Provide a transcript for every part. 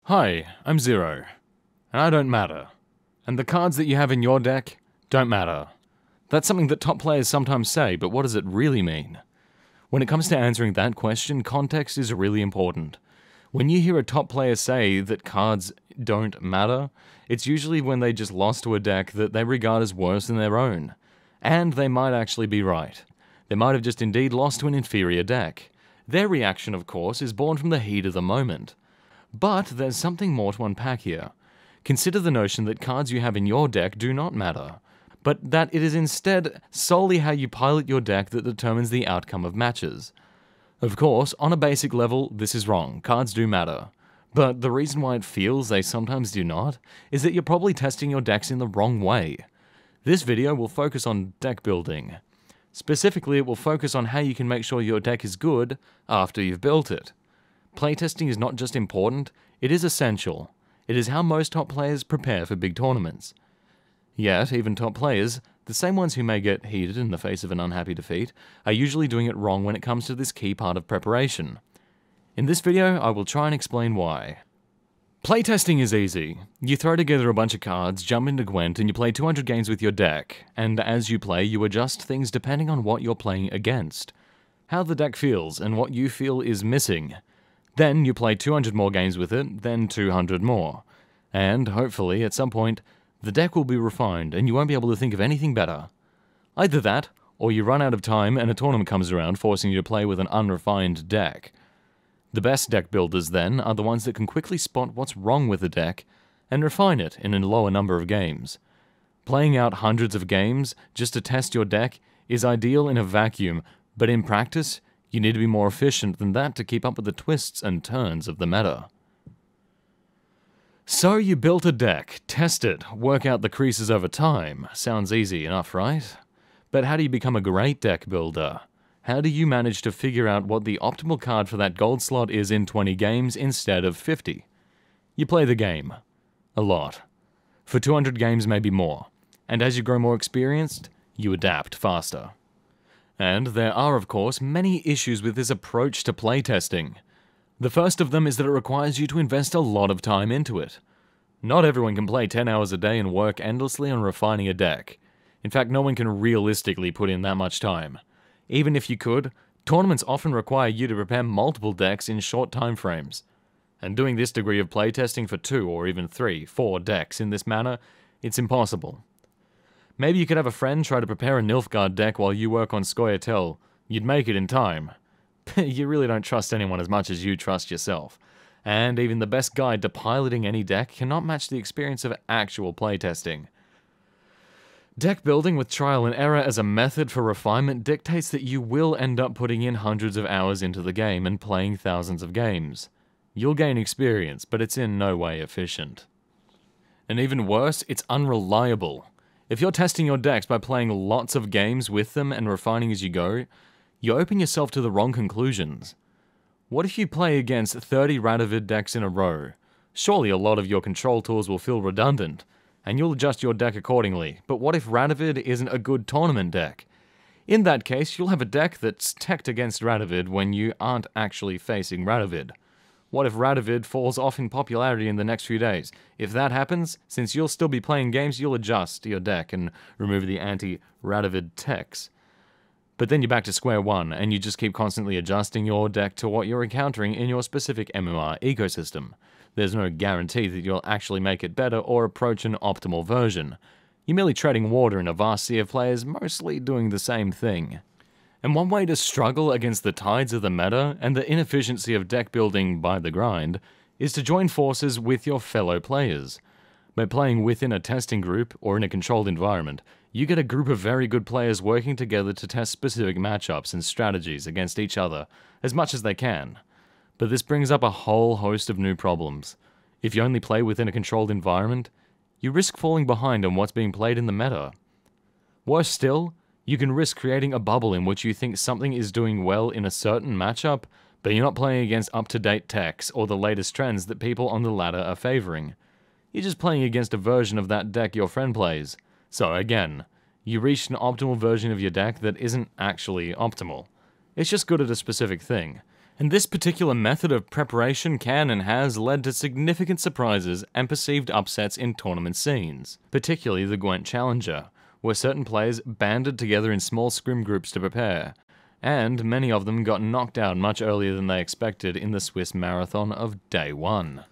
Hi, I'm Zero, and I don't matter. And the cards that you have in your deck don't matter. That's something that top players sometimes say, but what does it really mean? When it comes to answering that question, context is really important. When you hear a top player say that cards don't matter, it's usually when they just lost to a deck that they regard as worse than their own. And they might actually be right. They might have just indeed lost to an inferior deck. Their reaction, of course, is born from the heat of the moment. But there's something more to unpack here. Consider the notion that cards you have in your deck do not matter, but that it is instead solely how you pilot your deck that determines the outcome of matches. Of course, on a basic level, this is wrong. Cards do matter. But the reason why it feels they sometimes do not is that you're probably testing your decks in the wrong way. This video will focus on deck building. Specifically, it will focus on how you can make sure your deck is good after you've built it. Playtesting is not just important, it is essential. It is how most top players prepare for big tournaments. Yet, even top players, the same ones who may get heated in the face of an unhappy defeat, are usually doing it wrong when it comes to this key part of preparation. In this video, I will try and explain why. Playtesting is easy. You throw together a bunch of cards, jump into GWENT, and you play 200 games with your deck, and as you play, you adjust things depending on what you're playing against, how the deck feels, and what you feel is missing. Then you play 200 more games with it, then 200 more. And, hopefully, at some point, the deck will be refined and you won't be able to think of anything better. Either that, or you run out of time and a tournament comes around forcing you to play with an unrefined deck. The best deck builders, then, are the ones that can quickly spot what's wrong with the deck and refine it in a lower number of games. Playing out hundreds of games just to test your deck is ideal in a vacuum, but in practice, you need to be more efficient than that to keep up with the twists and turns of the meta. So you built a deck, test it, work out the creases over time. Sounds easy enough, right? But how do you become a great deck builder? How do you manage to figure out what the optimal card for that gold slot is in 20 games instead of 50? You play the game. A lot. For 200 games, maybe more. And as you grow more experienced, you adapt faster. And there are, of course, many issues with this approach to playtesting. The first of them is that it requires you to invest a lot of time into it. Not everyone can play 10 hours a day and work endlessly on refining a deck. In fact, no one can realistically put in that much time. Even if you could, tournaments often require you to prepare multiple decks in short time frames. And doing this degree of playtesting for 2 or even 3, 4 decks in this manner, it's impossible. Maybe you could have a friend try to prepare a Nilfgaard deck while you work on Scoia'tael. You'd make it in time. You really don't trust anyone as much as you trust yourself. And even the best guide to piloting any deck cannot match the experience of actual playtesting. Deck building with trial and error as a method for refinement dictates that you will end up putting in hundreds of hours into the game and playing thousands of games. You'll gain experience, but it's in no way efficient. And even worse, it's unreliable. If you're testing your decks by playing lots of games with them and refining as you go, you open yourself to the wrong conclusions. What if you play against 30 Radovid decks in a row? Surely a lot of your control tools will feel redundant, and you'll adjust your deck accordingly, but what if Radovid isn't a good tournament deck? In that case, you'll have a deck that's teched against Radovid when you aren't actually facing Radovid. What if Radovid falls off in popularity in the next few days? If that happens, since you'll still be playing games, you'll adjust your deck and remove the anti-Radovid techs. But then you're back to square one, and you just keep constantly adjusting your deck to what you're encountering in your specific MMR ecosystem. There's no guarantee that you'll actually make it better or approach an optimal version. You're merely treading water in a vast sea of players mostly doing the same thing. And one way to struggle against the tides of the meta and the inefficiency of deck building by the grind is to join forces with your fellow players. By playing within a testing group or in a controlled environment, you get a group of very good players working together to test specific matchups and strategies against each other as much as they can. But this brings up a whole host of new problems. If you only play within a controlled environment, you risk falling behind on what's being played in the meta. Worse still, you can risk creating a bubble in which you think something is doing well in a certain matchup, but you're not playing against up-to-date techs or the latest trends that people on the ladder are favoring. You're just playing against a version of that deck your friend plays. So again, you reached an optimal version of your deck that isn't actually optimal. It's just good at a specific thing. And this particular method of preparation can and has led to significant surprises and perceived upsets in tournament scenes, particularly the GWENT Challenger, where certain players banded together in small scrim groups to prepare, and many of them got knocked out much earlier than they expected in the Swiss marathon of day one.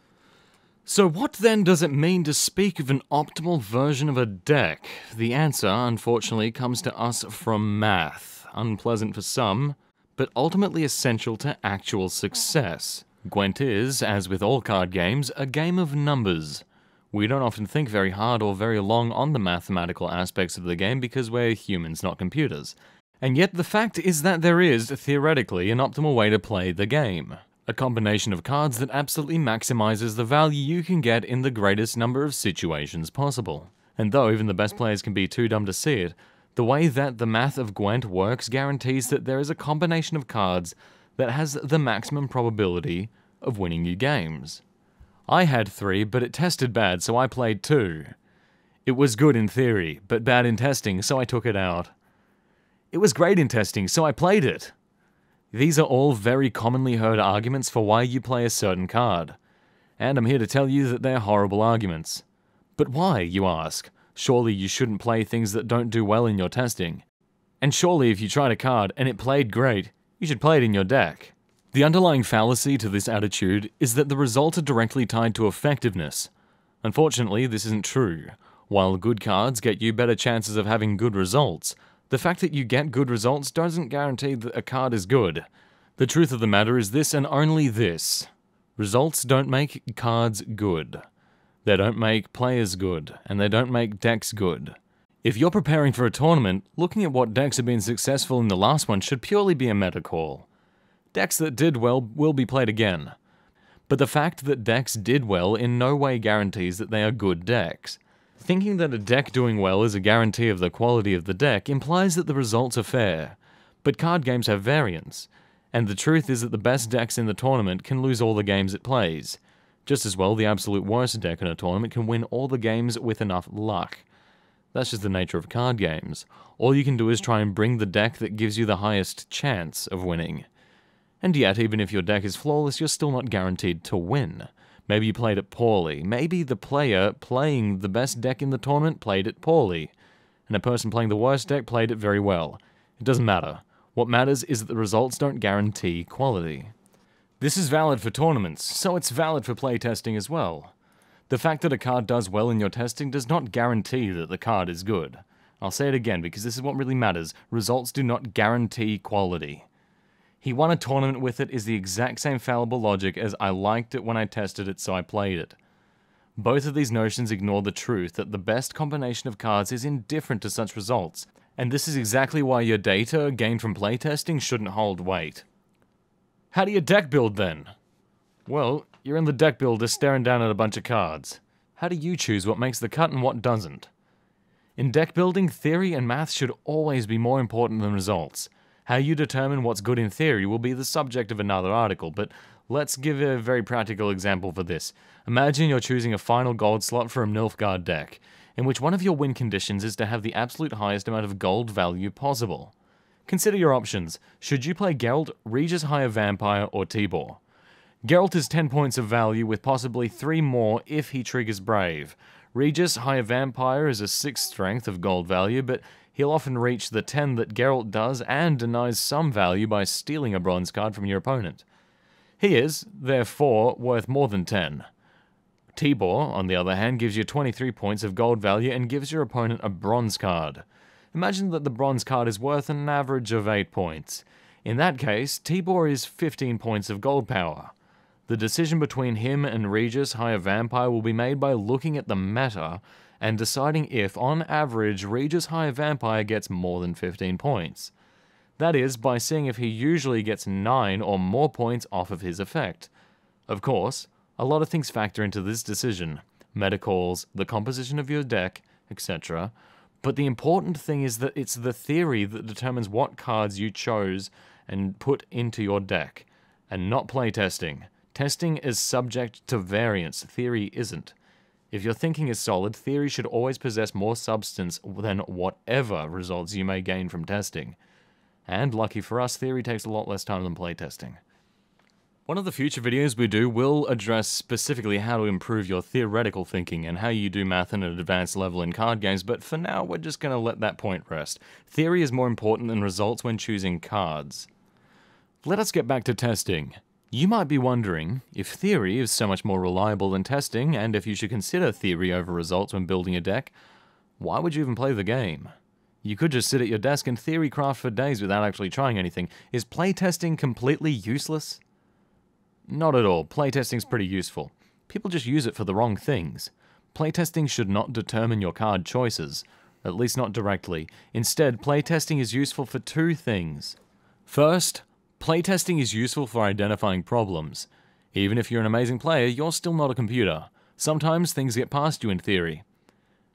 So what then does it mean to speak of an optimal version of a deck? The answer, unfortunately, comes to us from math. Unpleasant for some, but ultimately essential to actual success. GWENT is, as with all card games, a game of numbers. We don't often think very hard or very long on the mathematical aspects of the game because we're humans, not computers. And yet the fact is that there is, theoretically, an optimal way to play the game. A combination of cards that absolutely maximizes the value you can get in the greatest number of situations possible. And though even the best players can be too dumb to see it, the way that the math of GWENT works guarantees that there is a combination of cards that has the maximum probability of winning you games. I had 3, but it tested bad, so I played 2. It was good in theory, but bad in testing, so I took it out. It was great in testing, so I played it. These are all very commonly heard arguments for why you play a certain card. And I'm here to tell you that they're horrible arguments. But why, you ask? Surely you shouldn't play things that don't do well in your testing. And surely if you tried a card and it played great, you should play it in your deck. The underlying fallacy to this attitude is that the results are directly tied to effectiveness. Unfortunately, this isn't true. While good cards get you better chances of having good results, the fact that you get good results doesn't guarantee that a card is good. The truth of the matter is this and only this. Results don't make cards good. They don't make players good, and they don't make decks good. If you're preparing for a tournament, looking at what decks have been successful in the last one should purely be a meta call. Decks that did well will be played again. But the fact that decks did well in no way guarantees that they are good decks. Thinking that a deck doing well is a guarantee of the quality of the deck implies that the results are fair. But card games have variance, and the truth is that the best decks in the tournament can lose all the games it plays. Just as well, the absolute worst deck in a tournament can win all the games with enough luck. That's just the nature of card games. All you can do is try and bring the deck that gives you the highest chance of winning. And yet, even if your deck is flawless, you're still not guaranteed to win. Maybe you played it poorly. Maybe the player playing the best deck in the tournament played it poorly. And a person playing the worst deck played it very well. It doesn't matter. What matters is that the results don't guarantee quality. This is valid for tournaments, so it's valid for playtesting as well. The fact that a card does well in your testing does not guarantee that the card is good. I'll say it again because this is what really matters. Results do not guarantee quality. He won a tournament with it is the exact same fallible logic as I liked it when I tested it, so I played it. Both of these notions ignore the truth that the best combination of cards is indifferent to such results, and this is exactly why your data gained from playtesting shouldn't hold weight. How do you deck build then? Well, you're in the deck builder staring down at a bunch of cards. How do you choose what makes the cut and what doesn't? In deck building, theory and math should always be more important than results. How you determine what's good in theory will be the subject of another article, but let's give a very practical example for this. Imagine you're choosing a final gold slot for a Nilfgaard deck, in which one of your win conditions is to have the absolute highest amount of gold value possible. Consider your options. Should you play Geralt, Regis Higher Vampire, or Tibor? Geralt is 10 points of value with possibly 3 more if he triggers Brave. Regis Higher Vampire is a 6 strength of gold value, but he'll often reach the 10 that Geralt does and denies some value by stealing a bronze card from your opponent. He is, therefore, worth more than 10. Tibor, on the other hand, gives you 23 points of gold value and gives your opponent a bronze card. Imagine that the bronze card is worth an average of 8 points. In that case, Tibor is 15 points of gold power. The decision between him and Regis Higher Vampire will be made by looking at the meta and deciding if, on average, Regis Higher Vampire gets more than 15 points. That is, by seeing if he usually gets 9 or more points off of his effect. Of course, a lot of things factor into this decision. Meta calls, the composition of your deck, etc. But the important thing is that it's the theory that determines what cards you chose and put into your deck, and not playtesting. Testing is subject to variance, theory isn't. If your thinking is solid, theory should always possess more substance than whatever results you may gain from testing. And lucky for us, theory takes a lot less time than playtesting. One of the future videos we do will address specifically how to improve your theoretical thinking and how you do math at an advanced level in card games, but for now we're just going to let that point rest. Theory is more important than results when choosing cards. Let us get back to testing. You might be wondering, if theory is so much more reliable than testing, and if you should consider theory over results when building a deck, why would you even play the game? You could just sit at your desk and theory craft for days without actually trying anything. Is playtesting completely useless? Not at all. Playtesting's pretty useful. People just use it for the wrong things. Playtesting should not determine your card choices, at least not directly. Instead, playtesting is useful for two things. First, playtesting is useful for identifying problems. Even if you're an amazing player, you're still not a computer. Sometimes things get past you in theory.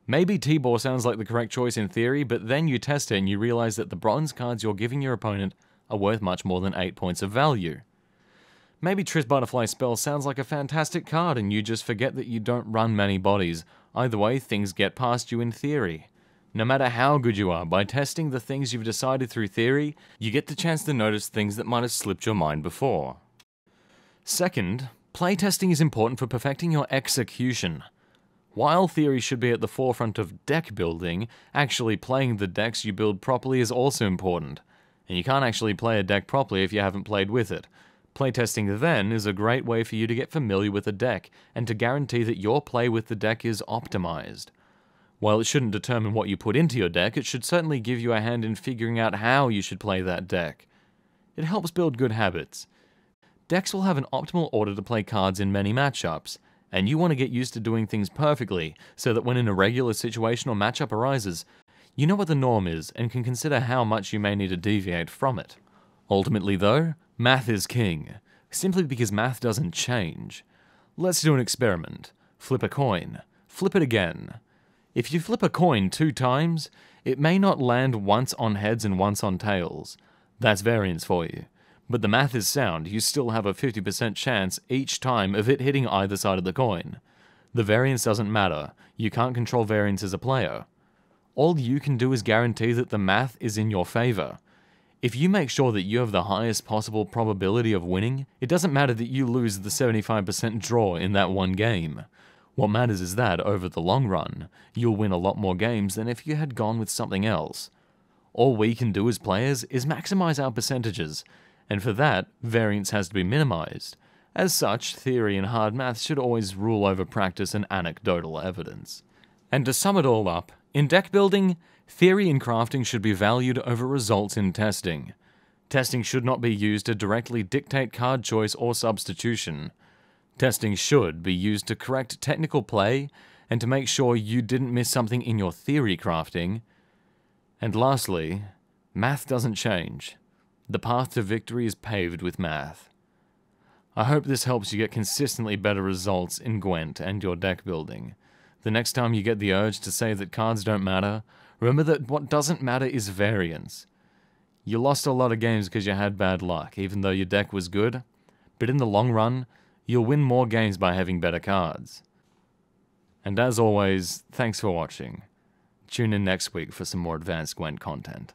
Maybe T-Bor sounds like the correct choice in theory, but then you test it and you realize that the bronze cards you're giving your opponent are worth much more than 8 points of value. Maybe Triss Butterfly Spell sounds like a fantastic card and you just forget that you don't run many bodies. Either way, things get past you in theory. No matter how good you are, by testing the things you've decided through theory, you get the chance to notice things that might have slipped your mind before. Second, playtesting is important for perfecting your execution. While theory should be at the forefront of deck building, actually playing the decks you build properly is also important. And you can't actually play a deck properly if you haven't played with it. Playtesting then is a great way for you to get familiar with a deck, and to guarantee that your play with the deck is optimized. While it shouldn't determine what you put into your deck, it should certainly give you a hand in figuring out how you should play that deck. It helps build good habits. Decks will have an optimal order to play cards in many matchups, and you want to get used to doing things perfectly, so that when an irregular situation or matchup arises, you know what the norm is, and can consider how much you may need to deviate from it. Ultimately though, math is king, simply because math doesn't change. Let's do an experiment. Flip a coin. Flip it again. If you flip a coin 2 times, it may not land once on heads and once on tails. That's variance for you. But the math is sound, you still have a 50% chance each time of it hitting either side of the coin. The variance doesn't matter, you can't control variance as a player. All you can do is guarantee that the math is in your favor. If you make sure that you have the highest possible probability of winning, it doesn't matter that you lose the 75% draw in that one game. What matters is that, over the long run, you'll win a lot more games than if you had gone with something else. All we can do as players is maximize our percentages, and for that, variance has to be minimized. As such, theory and hard math should always rule over practice and anecdotal evidence. And to sum it all up, in deck building, theory in crafting should be valued over results in testing. Testing should not be used to directly dictate card choice or substitution. Testing should be used to correct technical play and to make sure you didn't miss something in your theory crafting. And lastly, math doesn't change. The path to victory is paved with math. I hope this helps you get consistently better results in GWENT and your deck building. The next time you get the urge to say that cards don't matter, remember that what doesn't matter is variance. You lost a lot of games because you had bad luck, even though your deck was good, but in the long run, you'll win more games by having better cards. And as always, thanks for watching. Tune in next week for some more advanced GWENT content.